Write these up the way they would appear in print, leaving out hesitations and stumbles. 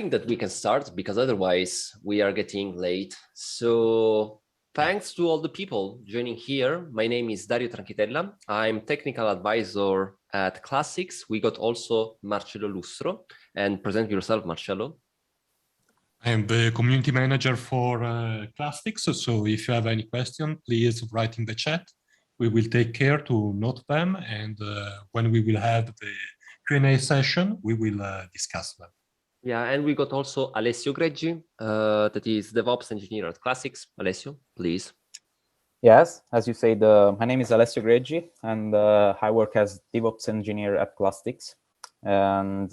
think that we can start because otherwise we are getting late. So thanks to all the people joining here. My name is Dario Tranchitella. I'm technical advisor at CLASTIX. We got also Marcello Lustro, and present yourself, Marcello. I am the community manager for CLASTIX. So if you have any question, please write in the chat. We will take care to note them. And when we will have the Q&A session, we will discuss them. Yeah, and we got also Alessio Greggi, that is DevOps engineer at CLASTIX. Alessio, please. Yes, as you said, my name is Alessio Greggi, and I work as DevOps engineer at CLASTIX. And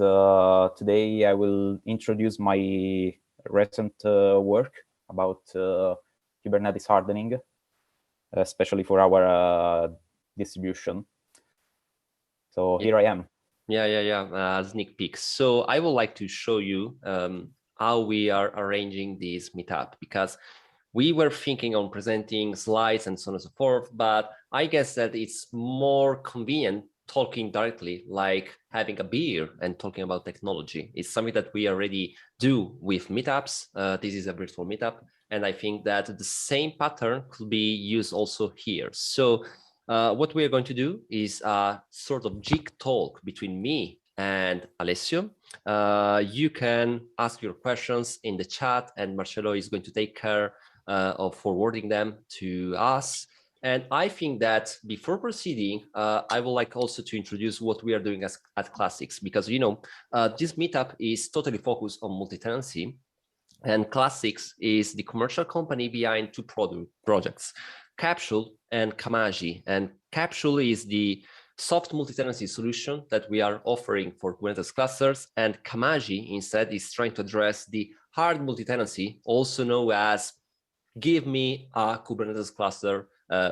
today I will introduce my recent work about Kubernetes hardening, especially for our distribution. So here I am. Sneak peek. So I would like to show you how we are arranging this meetup, because we were thinking on presenting slides and so on and so forth, but I guess that it's more convenient talking directly, like having a beer and talking about technology. It's something that we already do with meetups. This is a virtual meetup, and I think that the same pattern could be used also here. So what we are going to do is a sort of jig talk between me and Alessio. You can ask your questions in the chat, and Marcello is going to take care of forwarding them to us. And I think that before proceeding, I would like also to introduce what we are doing at CLASTIX, because, you know, this meetup is totally focused on multi-tenancy, and CLASTIX is the commercial company behind two projects, Capsule and Kamaji. And Capsule is the soft multi-tenancy solution that we are offering for Kubernetes clusters, and Kamaji instead is trying to address the hard multi-tenancy, also known as give me a Kubernetes cluster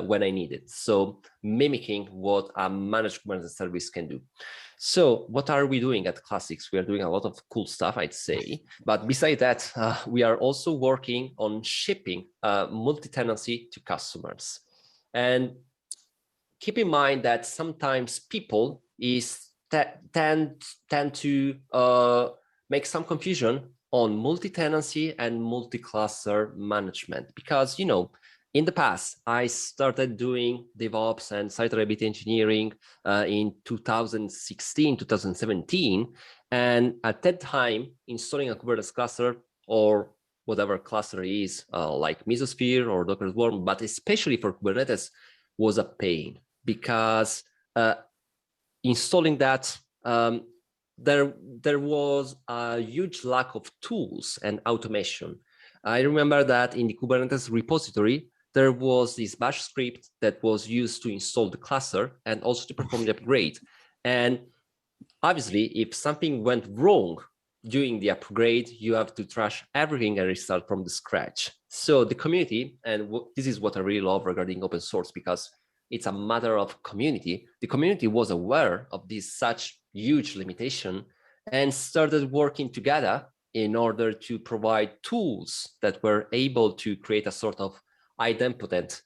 when I need it. So mimicking what a managed Kubernetes service can do. So what are we doing at CLASTIX? We are doing a lot of cool stuff, I'd say. But besides that, we are also working on shipping multi-tenancy to customers. And keep in mind that sometimes people tend to make some confusion on multi-tenancy and multi-cluster management, because, you know, in the past, I started doing DevOps and site reliability engineering in 2016, 2017. And at that time, installing a Kubernetes cluster or whatever cluster it is, like Mesosphere or Docker Swarm, but especially for Kubernetes, was a pain, because installing that, there was a huge lack of tools and automation. I remember that in the Kubernetes repository, there was this bash script that was used to install the cluster and also to perform the upgrade. And obviously, if something went wrong during the upgrade, you have to trash everything and restart from the scratch. So the community, and this is what I really love regarding open source, because it's a matter of community. The community was aware of this such huge limitation and started working together in order to provide tools that were able to create a sort of idempotent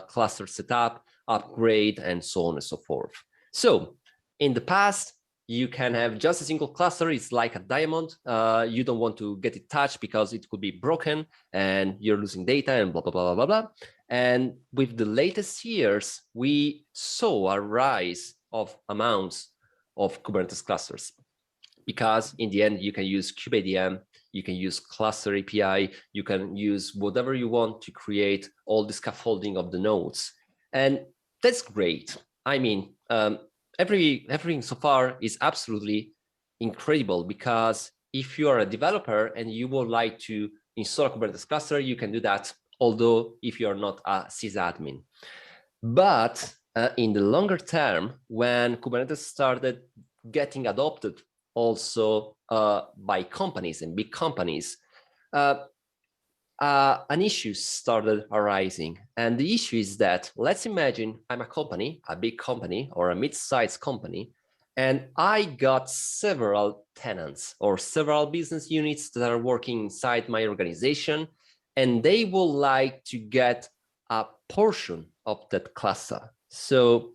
cluster setup, upgrade, and so on and so forth. So in the past, you can have just a single cluster. It's like a diamond. You don't want to get it touched because it could be broken and you're losing data and blah, blah, blah, blah, blah. And with the latest years, we saw a rise of amounts of Kubernetes clusters, because in the end, you can use kubeadm, you can use cluster API, you can use whatever you want to create all the scaffolding of the nodes. And that's great. I mean, everything so far is absolutely incredible, because if you are a developer and you would like to install a Kubernetes cluster, you can do that, although if you are not a sysadmin. But in the longer term, when Kubernetes started getting adopted also by companies and big companies, an issue started arising. And the issue is that, let's imagine I'm a company, a big company or a mid-sized company, and I got several tenants or several business units that are working inside my organization, and they would like to get a portion of that cluster. So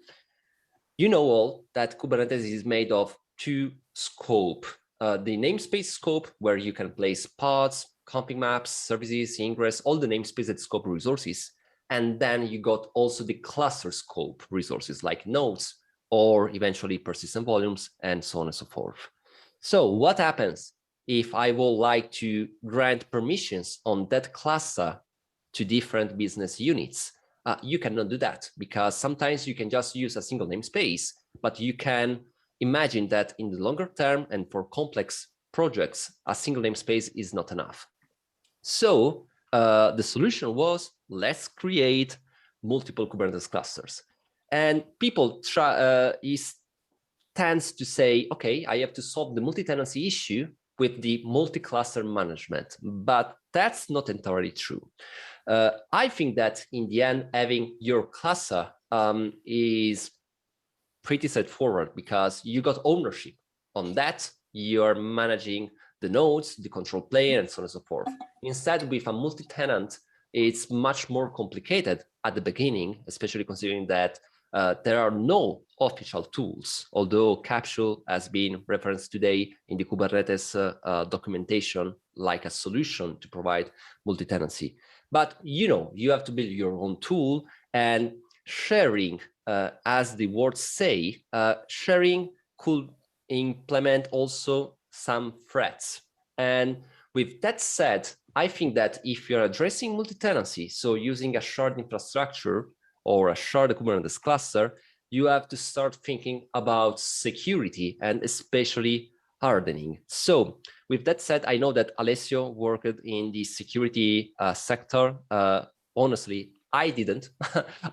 you know all that Kubernetes is made of two scope the namespace scope, where you can place pods, config maps, services, ingress, all the namespace that scope resources. And then you got also the cluster scope resources like nodes, or eventually persistent volumes, and so on and so forth. So what happens if I would like to grant permissions on that cluster to different business units? You cannot do that, because sometimes you can just use a single namespace, but you can imagine that in the longer term and for complex projects, a single namespace is not enough. So the solution was, let's create multiple Kubernetes clusters. And people tends to say, okay, I have to solve the multi-tenancy issue with the multi-cluster management, but that's not entirely true. I think that in the end, having your cluster is pretty straightforward, because you got ownership on that. You're managing the nodes, the control plane, and so on and so forth. Instead, with a multi-tenant, it's much more complicated at the beginning, especially considering that there are no official tools, although Capsule has been referenced today in the Kubernetes documentation like a solution to provide multi-tenancy. But you have to build your own tool, and sharing, as the words say, sharing could implement also some threats. And with that said, I think that if you're addressing multi-tenancy, so using a shared infrastructure or a shared Kubernetes cluster, you have to start thinking about security, and especially hardening. So with that said, I know that Alessio worked in the security sector. Honestly, I didn't.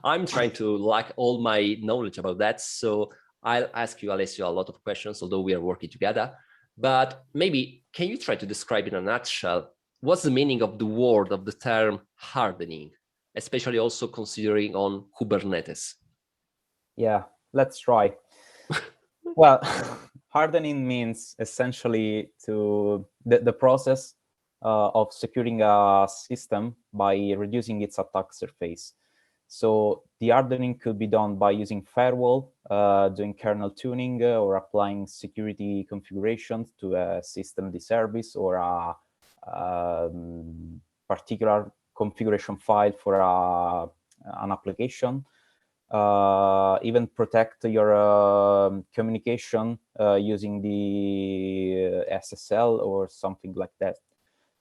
I'm trying to lack all my knowledge about that. So I'll ask you, Alessio, a lot of questions, although we are working together. But maybe, can you try to describe in a nutshell, what's the meaning of the word, of the term hardening, especially also considering on Kubernetes? Yeah, let's try. Well, hardening means essentially the process of securing a system by reducing its attack surface. So the hardening could be done by using firewall, doing kernel tuning, or applying security configurations to a system service or a particular configuration file for an application. Even protect your communication using the SSL or something like that.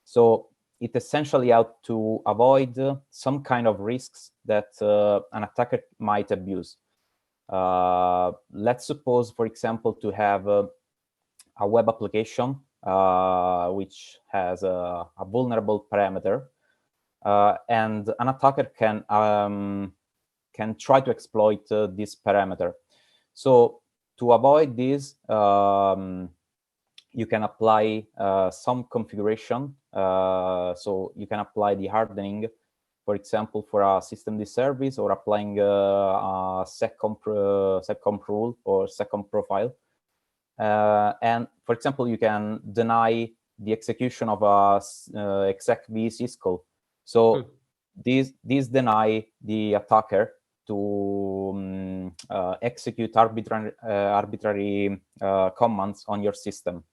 So it essentially helps to avoid some kind of risks that an attacker might abuse. Let's suppose, for example, to have a web application which has a vulnerable parameter, and an attacker can try to exploit this parameter. So to avoid this, you can apply some configuration. So you can apply the hardening, for example, for a system service, or applying a seccomp rule or seccomp profile. And for example, you can deny the execution of a execv syscall. So these deny the attacker to execute arbitrary commands on your system.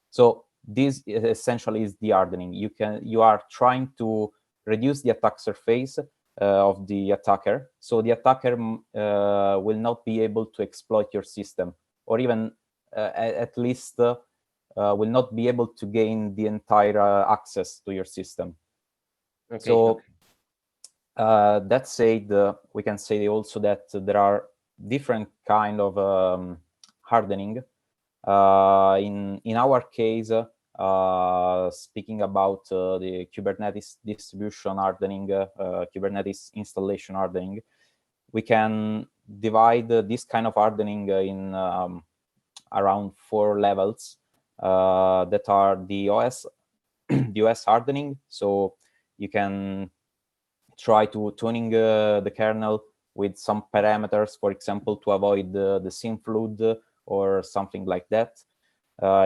So this essentially is the hardening. You are trying to reduce the attack surface of the attacker, so the attacker will not be able to exploit your system, or even at least will not be able to gain the entire access to your system. Okay, so that said, we can say also that there are different kind of hardening. In our case, speaking about the Kubernetes distribution hardening, Kubernetes installation hardening, we can divide this kind of hardening in around 4 levels that are the OS, the OS hardening. So you can try to tuning the kernel with some parameters, for example, to avoid the SYN flood or something like that.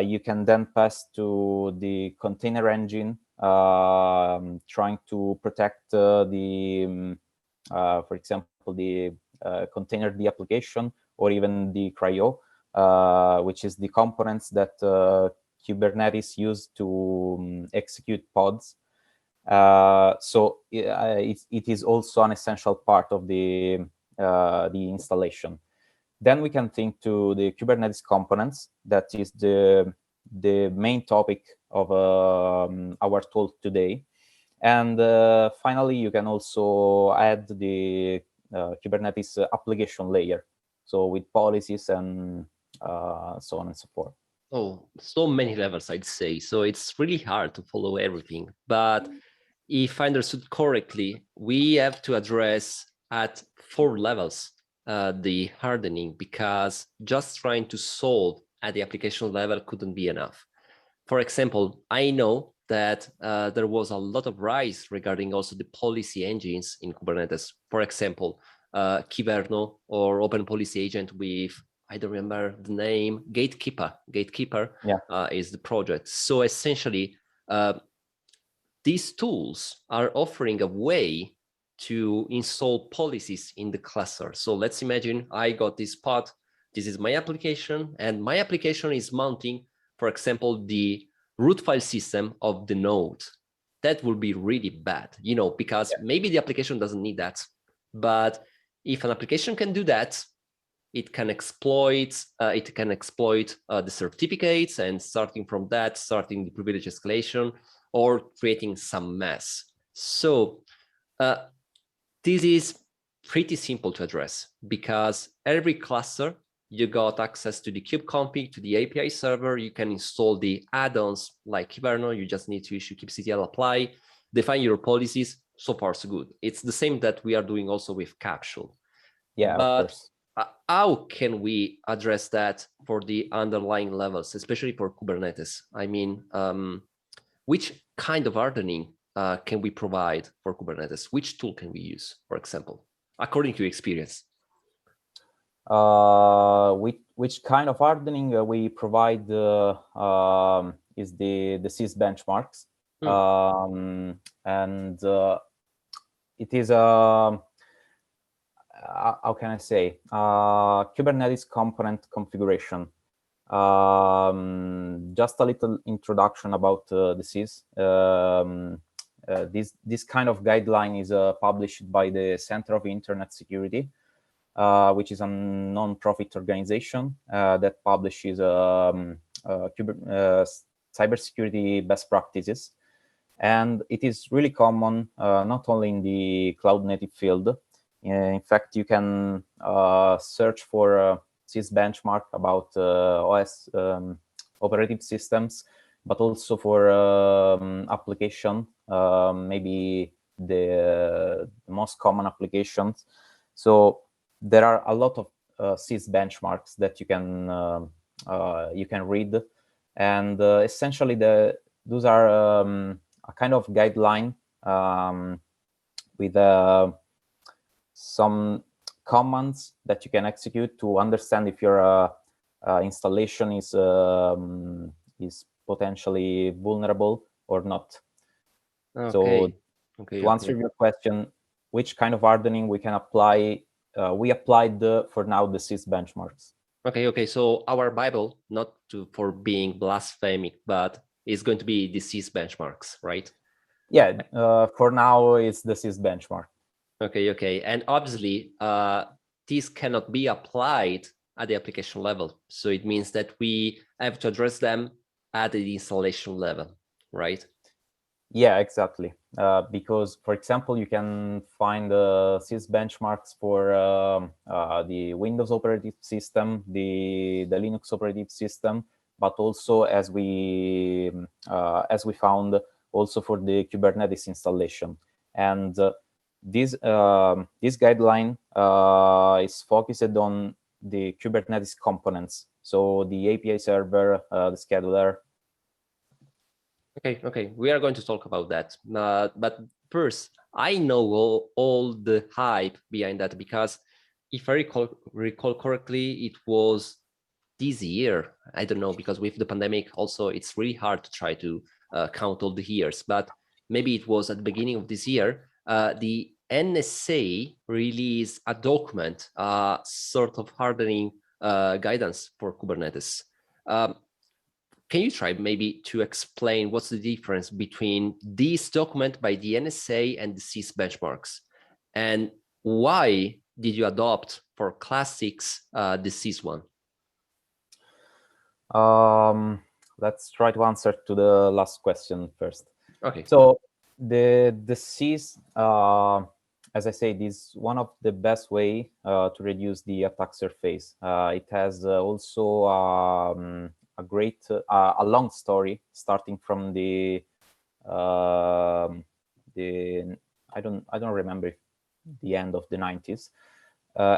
You can then pass to the container engine, trying to protect the, for example, the container the application, or even the CRI-O, which is the components that Kubernetes used to execute pods. So it is also an essential part of the installation. Then we can think to the Kubernetes components. That is the main topic of our talk today. And finally, you can also add the Kubernetes application layer, so with policies and so on and so forth. Oh, so many levels, I'd say. So it's really hard to follow everything. But if I understood correctly, we have to address at 4 levels the hardening, because just trying to solve at the application level couldn't be enough. For example, I know that there was a lot of rise regarding also the policy engines in Kubernetes. For example, Kyverno or Open Policy Agent with, I don't remember the name, Gatekeeper. Gatekeeper is the project. So essentially, these tools are offering a way to install policies in the cluster. So let's imagine I got this pod, this is my application, and my application is mounting, for example, the root file system of the node. That would be really bad, you know, because maybe the application doesn't need that. But if an application can do that, it can exploit the certificates, and starting from that, starting the privilege escalation or creating some mess. So this is pretty simple to address, because every cluster, you got access to the kubeconfig, to the API server. You can install the add-ons like Kyverno. You just need to issue kubectl apply, define your policies. So far, so good. It's the same that we are doing also with Capsule. Yeah, but of course. How can we address that for the underlying levels, especially for Kubernetes? I mean, which kind of hardening can we provide for Kubernetes? Which tool can we use, for example, according to your experience? Which kind of hardening we provide is the SIS benchmarks. And it is how can I say, Kubernetes component configuration. Just a little introduction about the SIS. This kind of guideline is published by the Center of Internet Security, which is a non-profit organization that publishes cybersecurity best practices. And it is really common, not only in the cloud native field. In fact, you can search for SIS benchmark about OS operative systems, but also for application, maybe the most common applications. So there are a lot of SIS benchmarks that you can read, and essentially those are a kind of guideline with some commands that you can execute to understand if your installation is potentially vulnerable or not. Okay. So to answer your question, which kind of hardening we can apply, we applied for now the SIS benchmarks. Okay. So our Bible, not for being blasphemic, but it's going to be the SIS benchmarks, right? Yeah, for now it's the SIS benchmark. Okay. And obviously, these cannot be applied at the application level. So it means that we have to address them at the installation level, right? Yeah, exactly. Because, for example, you can find SIS benchmarks for the Windows operating system, the Linux operating system, but also, as we found, also for the Kubernetes installation. And this guideline is focused on the Kubernetes components, so the API server, the scheduler. Okay. We are going to talk about that. But first, I know all the hype behind that, because if I recall correctly, it was this year. I don't know, because with the pandemic also, it's really hard to try to count all the years. But maybe it was at the beginning of this year, the NSA released a document, sort of hardening guidance for Kubernetes. can you try maybe to explain what's the difference between this document by the NSA and the CIS benchmarks? And why did you adopt for CLASTIX the CIS one? Let's try to answer to the last question first. Okay. So the CIS, as I say, is one of the best way to reduce the attack surface. It has also a great, a long story starting from the I don't remember the end of the 90s.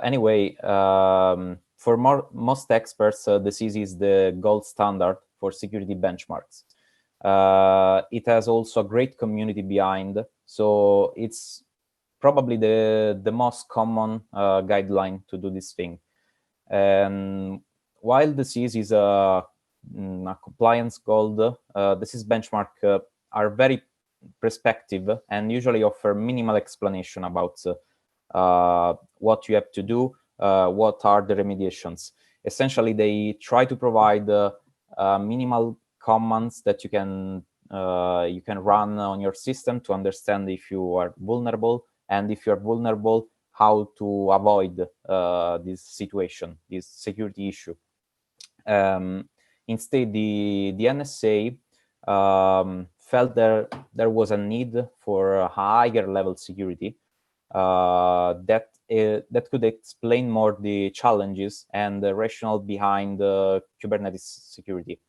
Anyway, for most experts, the CIS is the gold standard for security benchmarks. It has also a great community behind, so it's probably the most common guideline to do this thing. And while the CIS is a compliance gold, the CIS benchmark are very prescriptive and usually offer minimal explanation about what you have to do, what are the remediations. Essentially, they try to provide minimal commands that you can run on your system to understand if you are vulnerable, and if you are vulnerable, how to avoid this situation, this security issue. Instead, the NSA felt there was a need for a higher level security that could explain more the challenges and the rationale behind Kubernetes security.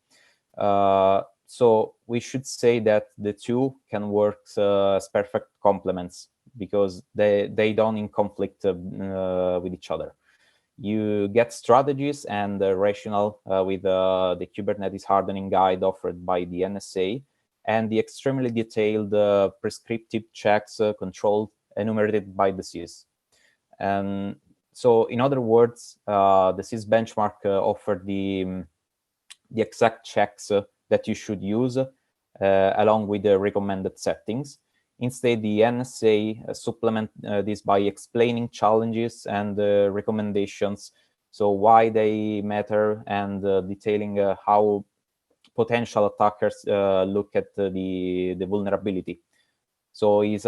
So we should say that the two can work as perfect complements because they don't in conflict with each other. You get strategies and rationale with the Kubernetes hardening guide offered by the NSA and the extremely detailed prescriptive checks controlled enumerated by the CIS. So in other words, the CIS benchmark offered the exact checks that you should use along with the recommended settings. Instead, the NSA supplement this by explaining challenges and recommendations, so why they matter, and detailing how potential attackers look at the vulnerability. So it's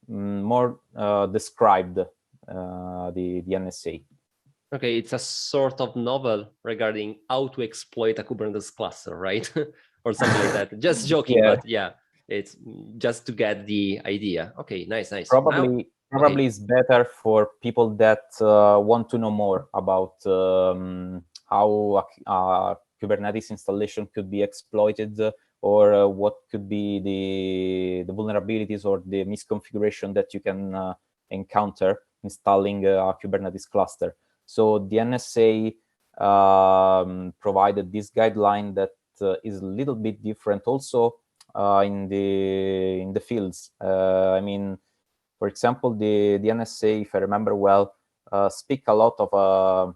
more described, the NSA. Okay, it's a sort of novel regarding how to exploit a Kubernetes cluster, right? Or something like that. Just joking, Yeah. but yeah, it's just to get the idea. Okay, nice. Probably okay. It's better for people that want to know more about how a Kubernetes installation could be exploited, or what could be the vulnerabilities or the misconfiguration that you can encounter installing a Kubernetes cluster. So the NSA provided this guideline that is a little bit different also in the fields. I mean, for example, the NSA, if I remember well, speak a lot of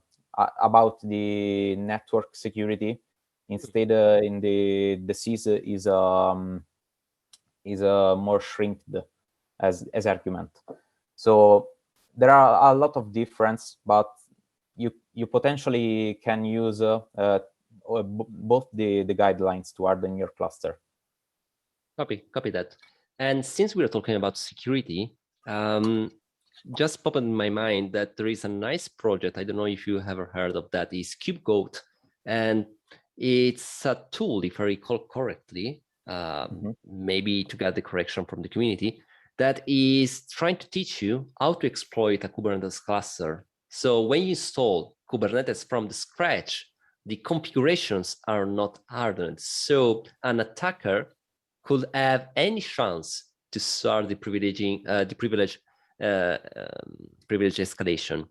about the network security. Instead, in the CIS is more shrinked as argument. So there are a lot of difference, but you potentially can use both the guidelines to harden your cluster. Copy that. And since we're talking about security, just popped in my mind that there is a nice project. I don't know if you ever heard of that. Is Kube Goat, and it's a tool, if I recall correctly, maybe to get the correction from the community, that is trying to teach you how to exploit a Kubernetes cluster. So when you install Kubernetes from the scratch, the configurations are not hardened. So an attacker could have any chance to start the privilege escalation.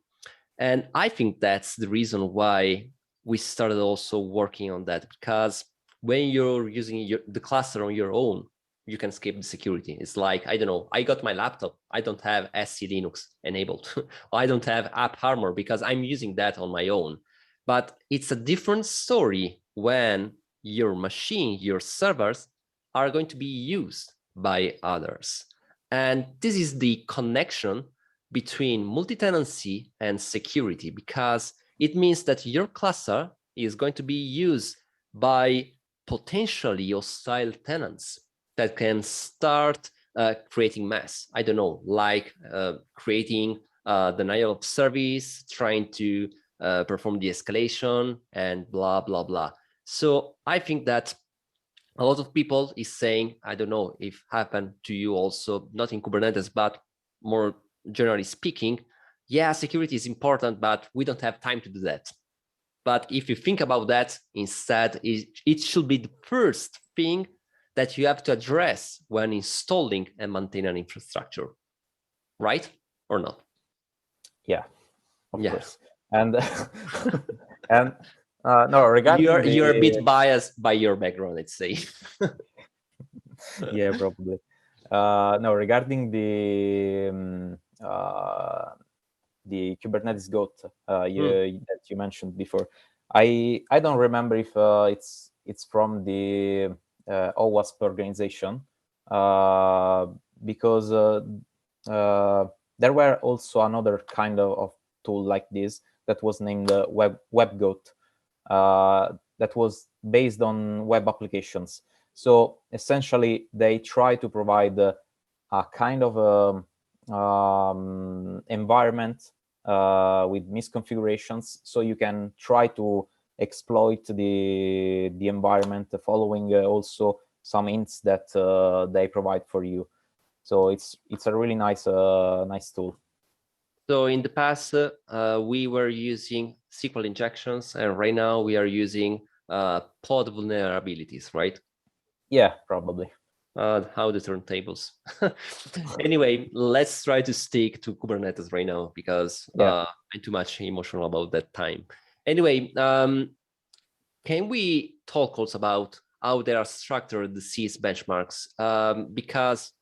And I think that's the reason why we started also working on that, because when you're using the cluster on your own, you can skip the security. It's like, I don't know, I got my laptop, I don't have SC Linux enabled. I don't have AppArmor because I'm using that on my own. But it's a different story when your machine, your servers are going to be used by others. And this is the connection between multi-tenancy and security, because it means that your cluster is going to be used by potentially hostile tenants that can start creating mess. I don't know, like creating denial of service, trying to perform the escalation and blah, blah, blah. So I think that a lot of people is saying, I don't know if happened to you also, not in Kubernetes, but more generally speaking, yeah, security is important, but we don't have time to do that. But if you think about that, instead, it should be the first thing that you have to address when installing and maintaining an infrastructure, right? Or not? Yeah, of course. And and no, regarding you're a bit biased by your background, let's say. Yeah, probably. No, regarding the Kubernetes Goat that you mentioned before, I don't remember if it's from the OWASP organization, because there were also another kind of tool like this that was named Web Goat, that was based on web applications. So essentially, they try to provide a kind of environment with misconfigurations, so you can try to exploit the environment, following also some hints that they provide for you. So it's a really nice nice tool. So in the past, we were using SQL injections, and right now we are using pod vulnerabilities, right? Yeah, probably. How the turntables. Anyway, let's try to stick to Kubernetes right now, because I'm too much emotional about that time. Anyway, can we talk also about how they are structured, the CIS benchmarks? Because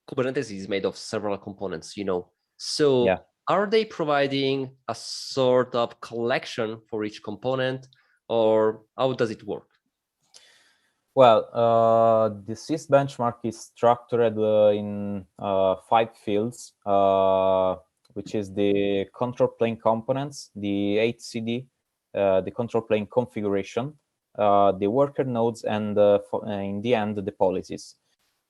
Kubernetes is made of several components, you know. So are they providing a sort of collection for each component, or how does it work? Well, the CIS benchmark is structured in 5 fields, which is the control plane components, the HCD, the control plane configuration, the worker nodes, and in the end, the policies.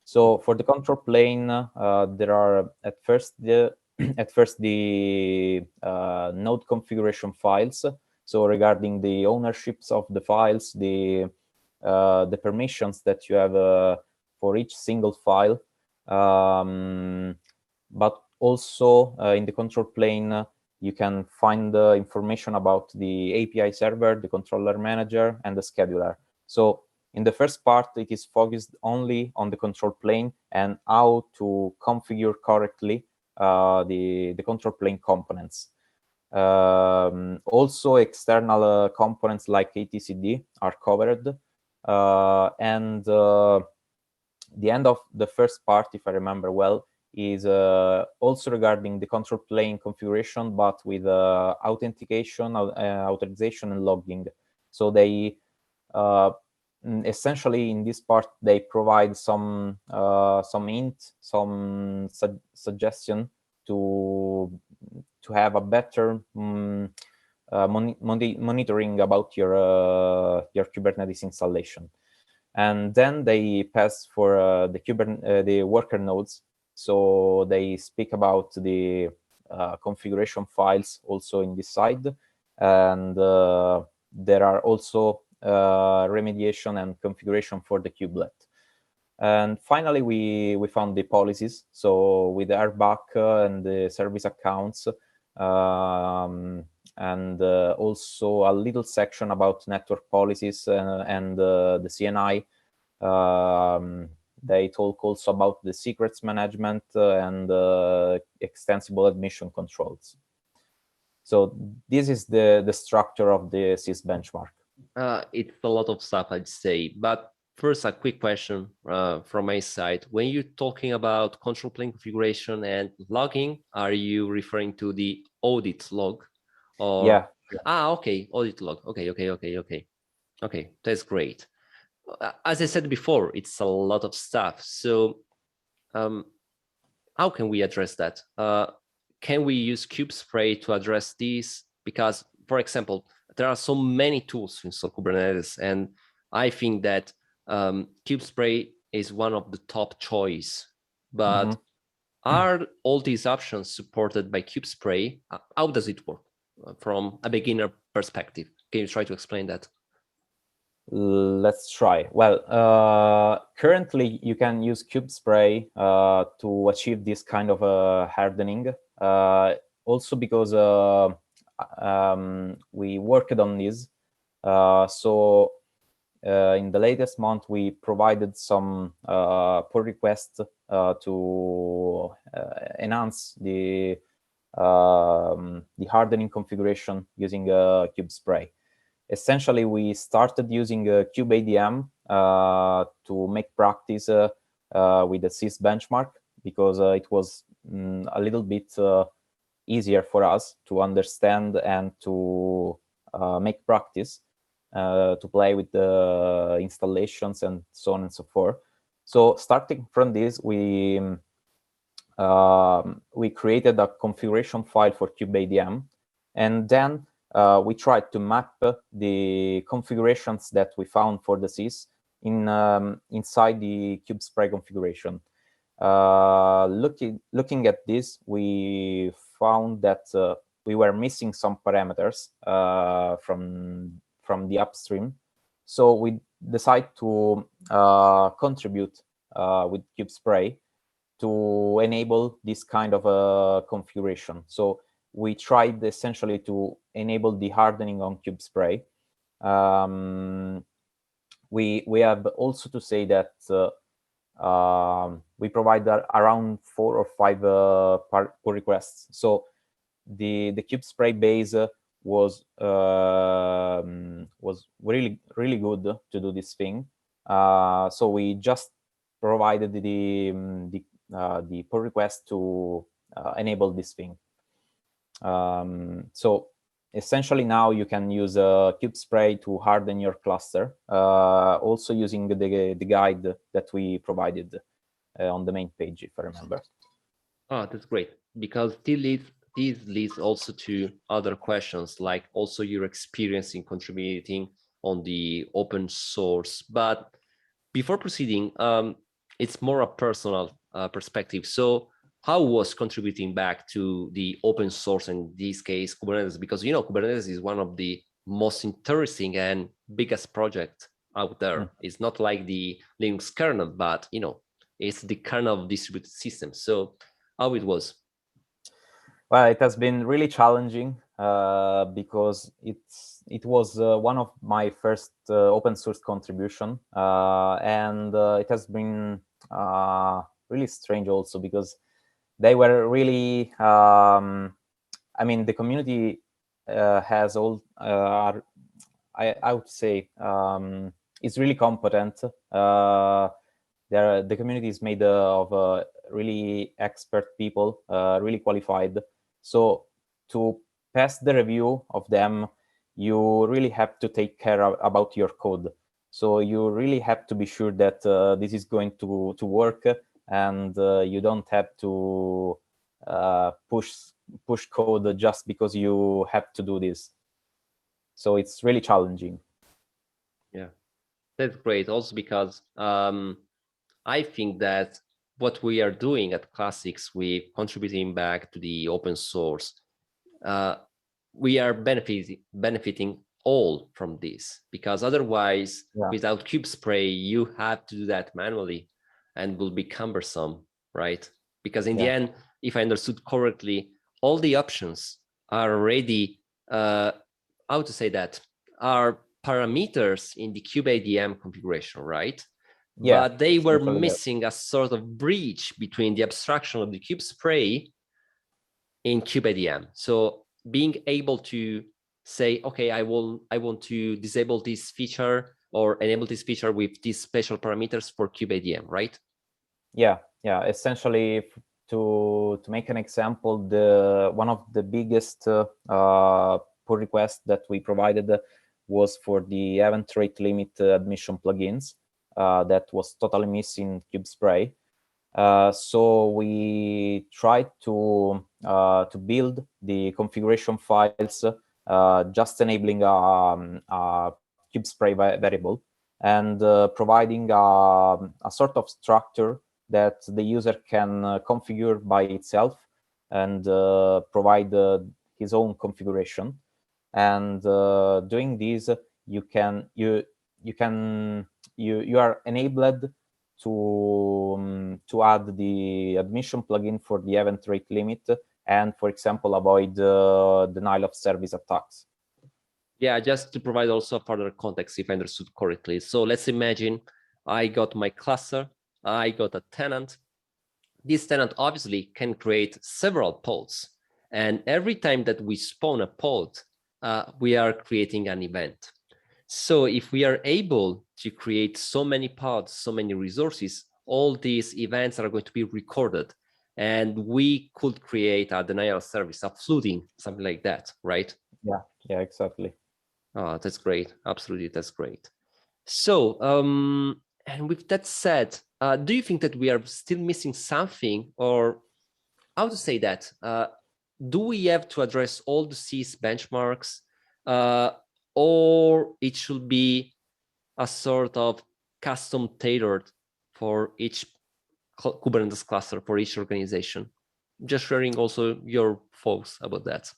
So for the control plane, there are at first the node configuration files. So regarding the ownerships of the files, the permissions that you have for each single file, but also in the control plane, you can find information about the API server, the controller manager, and the scheduler. So in the first part, it is focused only on the control plane and how to configure correctly the control plane components. Also, external components like etcd are covered. And the end of the first part, if I remember well, is also regarding the control plane configuration, but with authentication, authorization, and logging. So they essentially in this part they provide some hint, some suggestion to have a better monitoring about your Kubernetes installation. And then they pass for the worker nodes. So they speak about the configuration files also in this side, and there are also remediation and configuration for the kubelet. And finally, we found the policies. So with the RBAC and the service accounts, and also a little section about network policies and the CNI. They talk also about the secrets management and extensible admission controls. So this is the structure of the CIS benchmark. It's a lot of stuff, I'd say. But first, a quick question from my side. When you're talking about control plane configuration and logging, are you referring to the audit log? Or... Yeah. Okay, audit log. Okay, that's great. As I said before, it's a lot of stuff. So how can we address that? Can we use Kubespray to address this? Because, for example, there are so many tools to install Kubernetes, and I think that Kubespray is one of the top choice, but are all these options supported by Kubespray? How does it work from a beginner perspective? Can you try to explain that? Let's try. Well, currently you can use Kubespray to achieve this kind of hardening. Also because we worked on this. So in the latest month, we provided some pull requests to enhance the hardening configuration using Kubespray. Essentially, we started using Kube-ADM to make practice with the CIS benchmark, because it was a little bit easier for us to understand and to make practice, to play with the installations and so on and so forth. So starting from this, we created a configuration file for Kube-ADM, and then we tried to map the configurations that we found for the CIS inside the Kubespray configuration. Looking at this, we found that we were missing some parameters from the upstream. So we decided to contribute with Kubespray to enable this kind of configuration. So we tried essentially to enable the hardening on Kubespray. We have also to say that we provide around 4 or 5 pull requests. So the Kubespray base was really good to do this thing. So we just provided the pull request to enable this thing. So essentially now you can use Kubespray to harden your cluster, also using the guide that we provided on the main page, if I remember. Oh, that's great, because this leads also to other questions, like also your experience in contributing on the open source. But before proceeding, it's more a personal perspective. So how was contributing back to the open source, in this case, Kubernetes? Because, you know, Kubernetes is one of the most interesting and biggest projects out there. It's not like the Linux kernel, but, you know, it's the kernel of distributed systems. So how it was? Well, it has been really challenging because it was one of my first open source contribution, and it has been really strange also, because they were really, I mean, the community has all, I would say, is really competent. The community is made of really expert people, really qualified. So to pass the review of them, you really have to take care about your code. So you really have to be sure that this is going to work, and you don't have to push code just because you have to do this. So it's really challenging. Yeah, that's great. Also because I think that what we are doing at CLASTIX, we contributing back to the open source, we are benefiting all from this, because otherwise, without Kubespray, you have to do that manually and will be cumbersome, right? Because in the end, if I understood correctly, all the options are already, how to say that, are parameters in the Kube-ADM configuration, right? Yeah, but they were missing a sort of bridge between the abstraction of the Kubespray in Kube-ADM. So being able to say, okay, I want to disable this feature or enable this feature with these special parameters for Kube-ADM, right? Yeah. Essentially, to make an example, one of the biggest pull requests that we provided was for the event rate limit admission plugins. That was totally missing Kubespray. So we tried to build the configuration files, just enabling a Kubespray variable. and providing a sort of structure that the user can configure by itself and provide his own configuration. And doing this, you are enabled to add the admission plugin for the event rate limit and, for example, avoid denial of service attacks. Yeah, just to provide also further context, if I understood correctly. So let's imagine I got my cluster, I got a tenant. This tenant obviously can create several pods. And every time that we spawn a pod, we are creating an event. So if we are able to create so many pods, so many resources, all these events are going to be recorded. And we could create a denial of service, a flooding, something like that, right? Yeah, exactly. Oh, that's great. Absolutely, that's great. So, and with that said, do you think that we are still missing something, or how to say that? Do we have to address all the CIS benchmarks, or it should be a sort of custom tailored for each Kubernetes cluster, for each organization? Just sharing also your thoughts about that.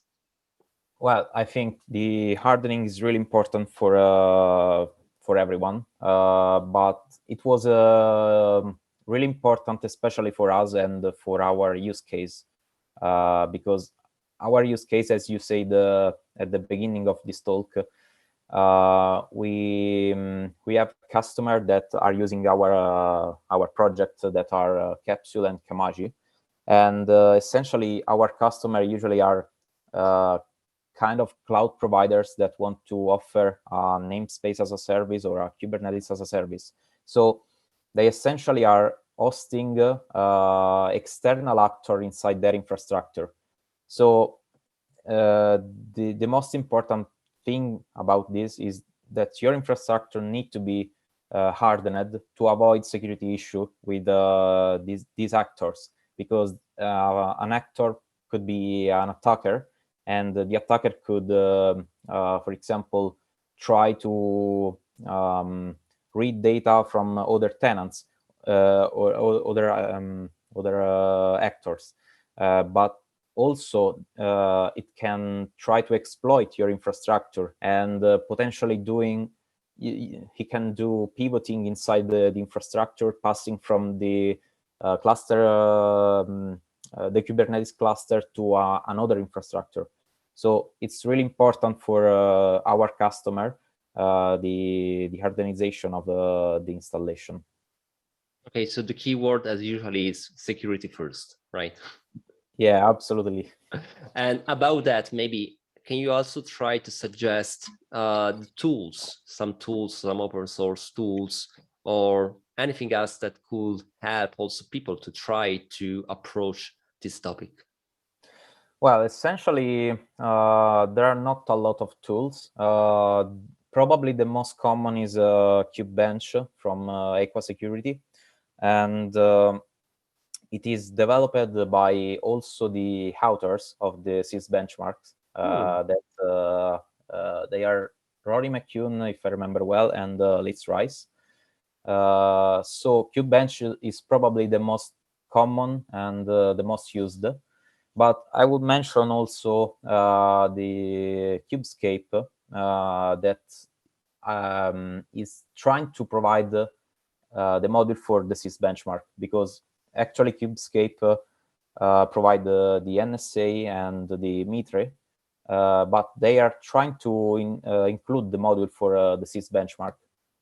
Well, I think the hardening is really important for everyone, but it was really important, especially for us and for our use case, because our use case, as you said at the beginning of this talk, we have customers that are using our project that are Capsule and Kamaji, and essentially our customers usually are kind of cloud providers that want to offer a namespace as a service or a Kubernetes as a service. So they essentially are hosting external actor inside their infrastructure. So the most important thing about this is that your infrastructure need to be hardened to avoid security issue with these actors, because an actor could be an attacker, and the attacker could, for example, try to read data from other tenants or other actors, but also it can try to exploit your infrastructure and potentially he can do pivoting inside the infrastructure, passing from the cluster, the Kubernetes cluster to another infrastructure. So it's really important for our customer, the hardenization of the installation. Okay, so the keyword, as usually, is security first, right? Yeah, absolutely. And about that, maybe can you also try to suggest tools, some open source tools, or anything else that could help also people to try to approach this topic? Well, essentially, there are not a lot of tools. Probably the most common is Kube-bench from Aqua Security, and it is developed by also the authors of the CIS benchmarks. That they are Rory McCune, if I remember well, and Liz Rice. So Kube-bench is probably the most common and the most used. But I would mention also the Kube-scape that is trying to provide the module for the CIS benchmark, because actually Kube-scape provide the NSA and the Mitre, but they are trying to include the module for the CIS benchmark.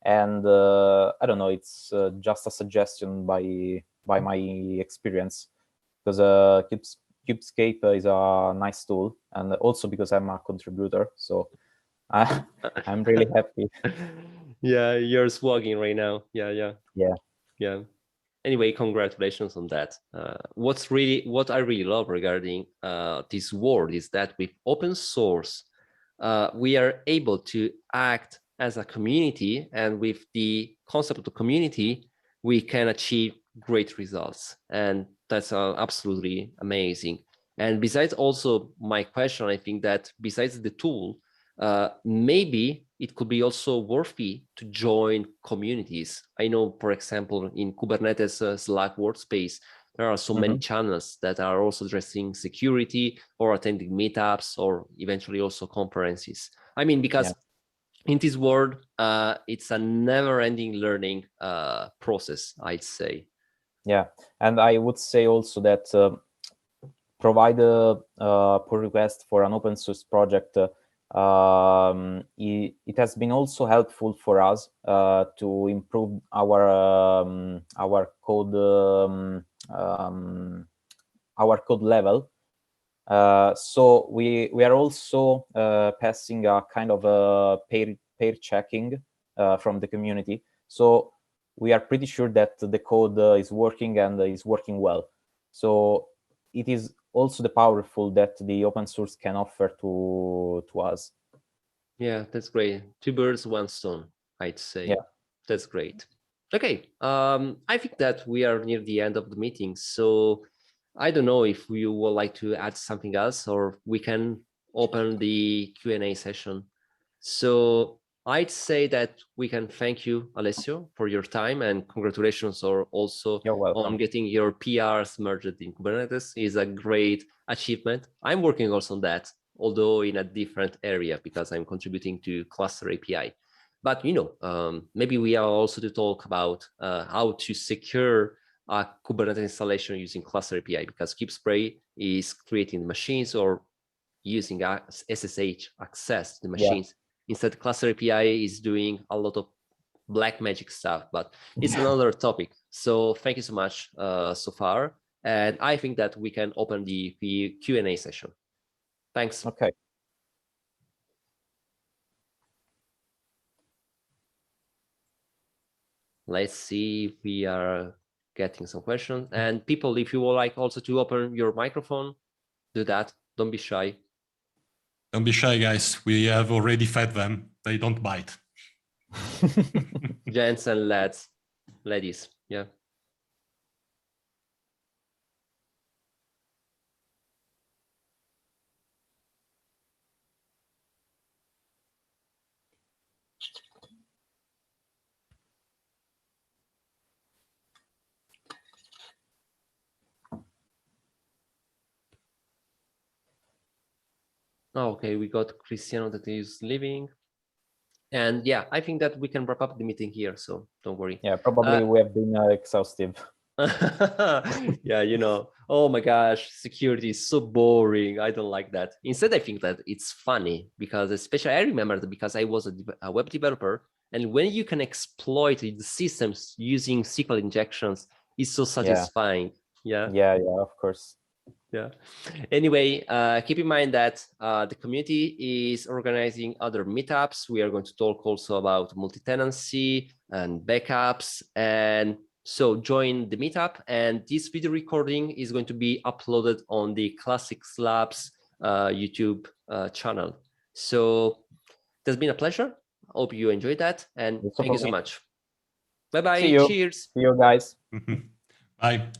And I don't know, it's just a suggestion by my experience, because Kube-scape is a nice tool, and also because I'm a contributor, so I'm really happy. Yeah, you're swagging right now. Yeah. Anyway, congratulations on that. What I really love regarding this world is that with open source, we are able to act as a community, and with the concept of the community, we can achieve great results, and that's absolutely amazing. And besides also my question, I think that besides the tool, maybe it could be also worthy to join communities. I know, for example, in Kubernetes Slack workspace, there are so many channels that are also addressing security or attending meetups or eventually also conferences. I mean, because in this world, it's a never-ending learning process, I'd say. Yeah, and I would say also that provide a pull request for an open source project. It has been also helpful for us to improve our code level. So we are also passing a kind of a pair checking from the community. So we are pretty sure that the code is working and is working well. So it is also the powerful that the open source can offer to us. Yeah, that's great. Two birds, one stone, I'd say. Yeah, that's great. Okay, I think that we are near the end of the meeting. So I don't know if you would like to add something else, or we can open the Q&A session. So I'd say that we can thank you, Alessio, for your time, and congratulations or also on getting your PRs merged in Kubernetes. Is a great achievement. I'm working also on that, although in a different area because I'm contributing to Cluster API. But maybe we are also to talk about how to secure a Kubernetes installation using Cluster API, because Kubespray is creating machines or using SSH access to the machines. Instead, Cluster API is doing a lot of black magic stuff, but it's another topic. So thank you so much so far. And I think that we can open the Q&A session. Thanks. Okay. Let's see if we are getting some questions. And people, if you would like also to open your microphone, do that. Don't be shy. Don't be shy, guys. We have already fed them. They don't bite. Gents and ladies, yeah. Okay, we got Cristiano that is leaving. And yeah, I think that we can wrap up the meeting here, so don't worry. Yeah, probably we have been exhaustive. Yeah, oh my gosh, security is so boring. I don't like that. Instead, I think that it's funny because especially I remember that because I was a web developer, and when you can exploit the systems using SQL injections, it's so satisfying. Yeah, of course. Yeah. Anyway, keep in mind that the community is organizing other meetups. We are going to talk also about multi-tenancy and backups. And so join the meetup. And this video recording is going to be uploaded on the CLASTIX Labs YouTube channel. So it has been a pleasure. Hope you enjoyed that. And thank you so much. Bye-bye. See you. Cheers. See you guys. Bye.